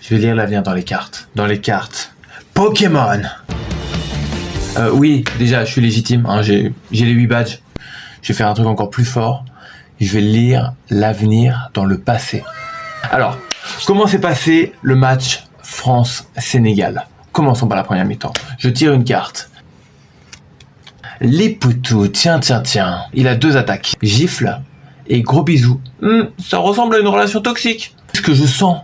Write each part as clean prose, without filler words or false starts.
Je vais lire l'avenir dans les cartes. Dans les cartes. Pokémon. Oui, déjà, je suis légitime. Hein, j'ai les 8 badges. Je vais faire un truc encore plus fort. Je vais lire l'avenir dans le passé. Alors, comment s'est passé le match France-Sénégal? Commençons par la première mi-temps. Je tire une carte. Les poutous, tiens. Il a 2 attaques. Gifle et gros bisous. Ça ressemble à une relation toxique. Ce que je sens,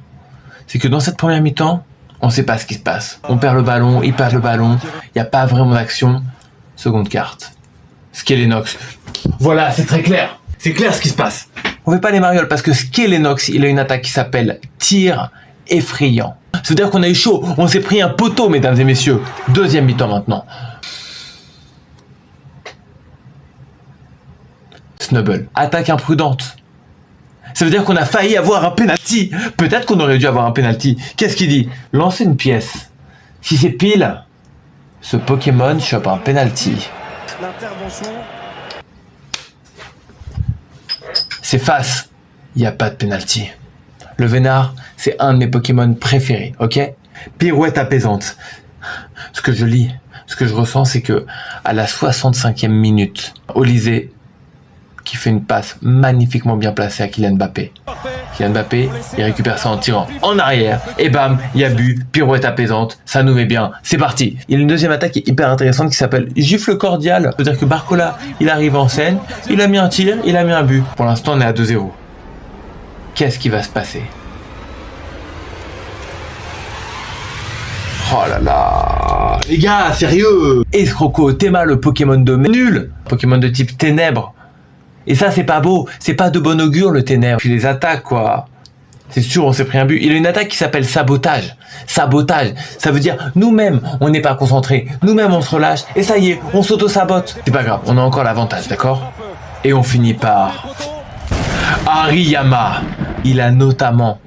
c'est que dans cette première mi-temps, on ne sait pas ce qui se passe. On perd le ballon, il perd le ballon. Il n'y a pas vraiment d'action. Seconde carte. Skelenox. Voilà, c'est très clair. C'est clair ce qui se passe. On ne fait pas les marioles parce que Skelenox, il a une attaque qui s'appelle tir effrayant. C'est-à-dire qu'on a eu chaud. On s'est pris un poteau, mesdames et messieurs. Deuxième mi-temps maintenant. Snubble. Attaque imprudente. Ça veut dire qu'on a failli avoir un penalty. Peut-être qu'on aurait dû avoir un penalty. Qu'est-ce qu'il dit? Lancer une pièce. Si c'est pile, ce Pokémon chope un penalty. C'est face. Il n'y a pas de penalty. Le Vénard, c'est un de mes Pokémon préférés, ok? Pirouette apaisante. Ce que je lis, ce que je ressens, c'est que à la 65e minute, Olysée qui fait une passe magnifiquement bien placée à Kylian Mbappé. Kylian Mbappé, il récupère ça en tirant en arrière, et bam, il y a but, pirouette apaisante, ça nous met bien, c'est parti. Il y a une deuxième attaque qui est hyper intéressante qui s'appelle gifle cordial. C'est-à-dire que Barcola, il arrive en scène, il a mis un tir, il a mis un but. Pour l'instant, on est à 2-0. Qu'est-ce qui va se passer? Oh là là, les gars, sérieux! Escroco, Théma, le Pokémon de nul, Pokémon de type ténèbres. Et ça, c'est pas beau, c'est pas de bon augure le ténèbres. Puis les attaques, quoi. C'est sûr, on s'est pris un but. Il a une attaque qui s'appelle sabotage. Sabotage, ça veut dire nous-mêmes, on n'est pas concentré, nous-mêmes, on se relâche, et ça y est, on s'auto-sabote. C'est pas grave, on a encore l'avantage, d'accord? Et on finit par Hariyama. Il a notamment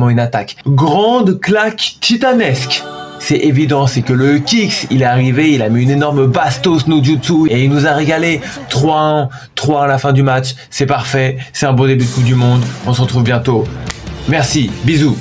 une attaque. Grande claque titanesque. C'est évident, c'est que le Kix, il est arrivé, il a mis une énorme bastos no jutsu et il nous a régalé. 3-1, 3 à la fin du match, c'est parfait, c'est un beau début de Coupe du Monde, on se retrouve bientôt. Merci, bisous.